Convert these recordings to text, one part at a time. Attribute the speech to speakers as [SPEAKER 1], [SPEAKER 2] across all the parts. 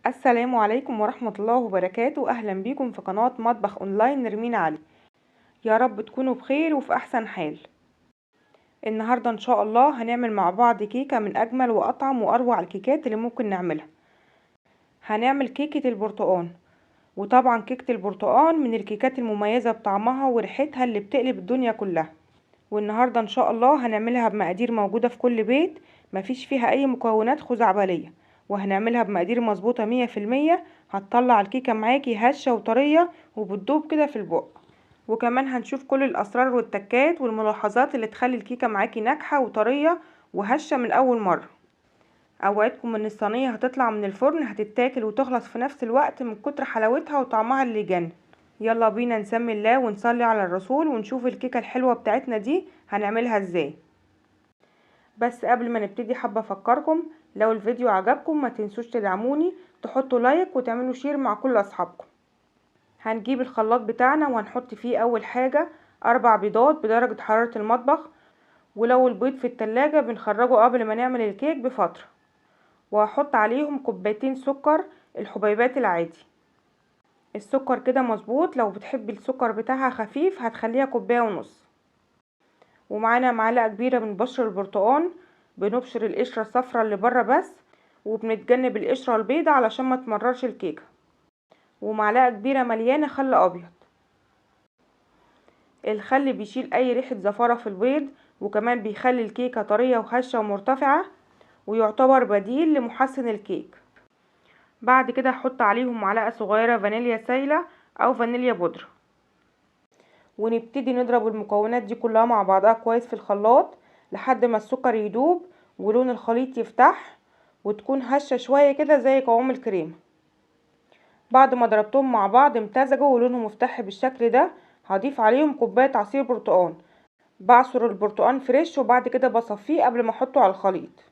[SPEAKER 1] السلام عليكم ورحمة الله وبركاته. أهلا بيكم في قناة مطبخ أونلاين نرمين علي. يا رب تكونوا بخير وفي أحسن حال. النهاردة إن شاء الله هنعمل مع بعض كيكة من أجمل وأطعم وأروع الكيكات اللي ممكن نعملها. هنعمل كيكة البرتقال، وطبعا كيكة البرتقال من الكيكات المميزة بطعمها وريحتها اللي بتقلب الدنيا كلها. والنهاردة إن شاء الله هنعملها بمقادير موجودة في كل بيت، مفيش فيها أي مكونات خزعبلية، وهنعملها بمقادير مظبوطة 100%. هتطلع الكيكة معاكي هشة وطرية وبتدوب كده في البق. وكمان هنشوف كل الأسرار والتكات والملاحظات اللي تخلي الكيكة معاكي ناجحة وطرية وهشة من أول مرة. اوعدكم ان الصينية هتطلع من الفرن هتتاكل وتخلص في نفس الوقت من كتر حلاوتها وطعمها اللي يجنن. يلا بينا نسمي الله ونصلي على الرسول ونشوف الكيكة الحلوة بتاعتنا دي هنعملها ازاي. بس قبل ما نبتدي حابة افكركم، لو الفيديو عجبكم ما تنسوش تدعموني، تحطوا لايك وتعملوا شير مع كل اصحابكم. هنجيب الخلاط بتاعنا وهنحط فيه اول حاجة 4 بيضات بدرجة حرارة المطبخ، ولو البيض في التلاجة بنخرجه قبل ما نعمل الكيك بفترة. وهحط عليهم كوبايتين سكر الحبيبات العادي. السكر كده مظبوط، لو بتحبي السكر بتاعها خفيف هتخليها كوباية ونص. ومعانا معلقة كبيرة من بشر البرتقال، بنبشر القشرة الصفرا اللي بره بس، وبنتجنب القشرة البيضة علشان ما تمررش الكيكة. ومعلقة كبيرة مليانة خل ابيض. الخل بيشيل اي ريحة زفارة في البيض، وكمان بيخلي الكيكة طرية وهشة ومرتفعة، ويعتبر بديل لمحسن الكيك. بعد كده هحط عليهم معلقة صغيرة فانيليا سايلة او فانيليا بودرة، ونبتدي نضرب المكونات دي كلها مع بعضها كويس في الخلاط لحد ما السكر يدوب ولون الخليط يفتح وتكون هشة شوية كده زي قوام الكريمة. بعد ما ضربتهم مع بعض امتزجوا ولونهم مفتح بالشكل ده، هضيف عليهم كوباية عصير برتقال. بعصر البرتقال فريش وبعد كده بصفيه قبل ما احطه على الخليط،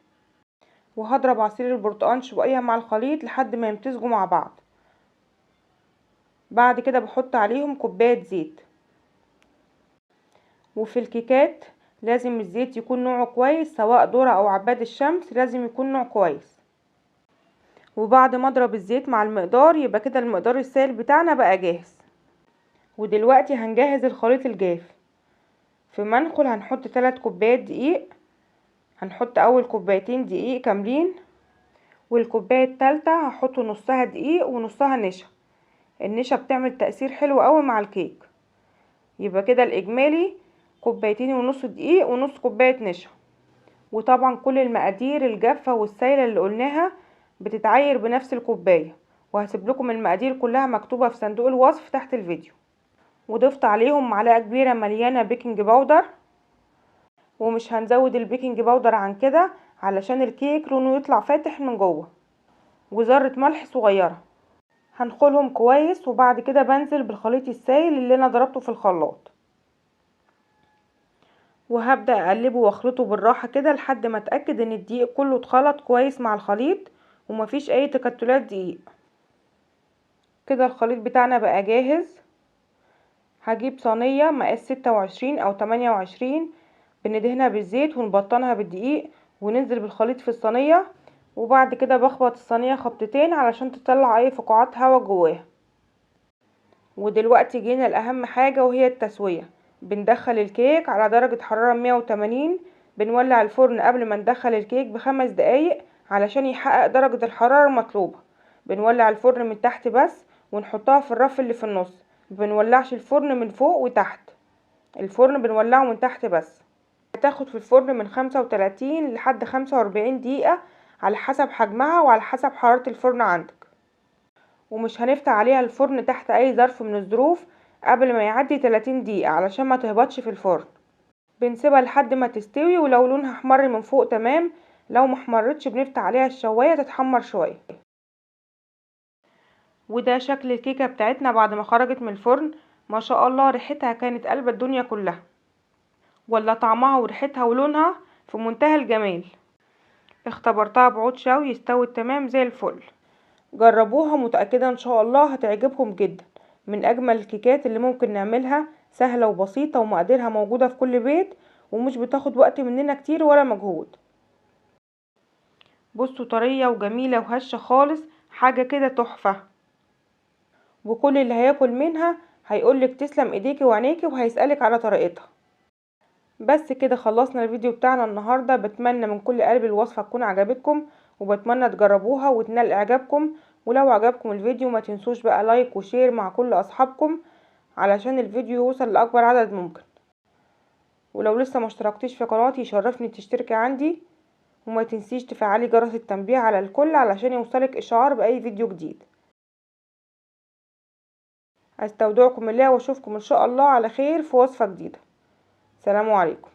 [SPEAKER 1] وهضرب عصير البرتقال شوية مع الخليط لحد ما يمتزجوا مع بعض. بعد كده بحط عليهم كوباية زيت. وفي الكيكات لازم الزيت يكون نوعه كويس، سواء ذرة او عباد الشمس لازم يكون نوع كويس. وبعد ما اضرب الزيت مع المقدار يبقى كده المقدار السائل بتاعنا بقى جاهز. ودلوقتي هنجهز الخليط الجاف. في منخل هنحط 3 كوبايات دقيق. هنحط اول كوبايتين دقيق كاملين، والكوبايه التالتة هحط نصها دقيق ونصها نشا. النشا بتعمل تأثير حلو قوي مع الكيك. يبقى كده الاجمالي كوبايتين ونص دقيق ونص كوبايه نشا. وطبعا كل المقادير الجافه والسائله اللي قلناها بتتعاير بنفس الكوبايه، وهسيب لكم المقادير كلها مكتوبه في صندوق الوصف تحت الفيديو. وضفت عليهم معلقه كبيره مليانه بيكنج باودر، ومش هنزود البيكنج باودر عن كده علشان الكيك لونه يطلع فاتح من جوه. وذرة ملح صغيرة. هنخلهم كويس وبعد كده بنزل بالخليط السائل اللي انا ضربته في الخلاط، وهبدأ اقلبه واخلطه بالراحة كده لحد ما اتأكد ان الدقيق كله اتخلط كويس مع الخليط ومفيش اي تكتلات دقيق. كده الخليط بتاعنا بقى جاهز. هجيب صينية مقاس 26 او 28، بندهنها بالزيت ونبطنها بالدقيق وننزل بالخليط في الصينية. وبعد كده بخبط الصينية خبطتين علشان تطلع اي فقاعات هوا جواها. ودلوقتي جينا لأهم حاجة وهي التسوية. بندخل الكيك على درجة حرارة 180. بنولع الفرن قبل ما ندخل الكيك ب5 دقايق علشان يحقق درجة الحرارة المطلوبة. بنولع الفرن من تحت بس، ونحطها في الرف اللي في النص. مبنولعش الفرن من فوق وتحت، الفرن بنولعه من تحت بس. هتاخد في الفرن من 35 لحد 45 دقيقة على حسب حجمها وعلى حسب حرارة الفرن عندك. ومش هنفتح عليها الفرن تحت اي ظرف من الظروف قبل ما يعدي 30 دقيقة علشان ما تهبطش في الفرن. بنسيبها لحد ما تستوي، ولو لونها احمر من فوق تمام، لو ما احمرتش بنفتح عليها الشواية تتحمر شوية. وده شكل الكيكة بتاعتنا بعد ما خرجت من الفرن. ما شاء الله ريحتها كانت قلبة الدنيا كلها، ولا طعمها وريحتها ولونها في منتهى الجمال. اختبرتها بعود شوي استوت تمام زي الفل. جربوها، متأكدة ان شاء الله هتعجبكم جدا. من اجمل الكيكات اللي ممكن نعملها، سهلة وبسيطة ومقاديرها موجودة في كل بيت، ومش بتاخد وقت مننا كتير ولا مجهود. بصوا طرية وجميلة وهشة خالص، حاجة كده تحفة، وكل اللي هياكل منها هيقولك تسلم ايديكي وعينيكي وهيسألك على طريقتها. بس كده خلصنا الفيديو بتاعنا النهاردة. بتمنى من كل قلب الوصفة تكون عجبتكم، وبتمنى تجربوها وتنال اعجابكم. ولو عجبكم الفيديو ما تنسوش بقى لايك وشير مع كل اصحابكم علشان الفيديو يوصل لاكبر عدد ممكن. ولو لسه ما اشتركتيش في قناتي يشرفني تشتركي عندي، وما تنسيش تفعلي جرس التنبيه على الكل علشان يوصلك اشعار باي فيديو جديد. استودعكم الله واشوفكم ان شاء الله على خير في وصفة جديدة. سلام عليكم.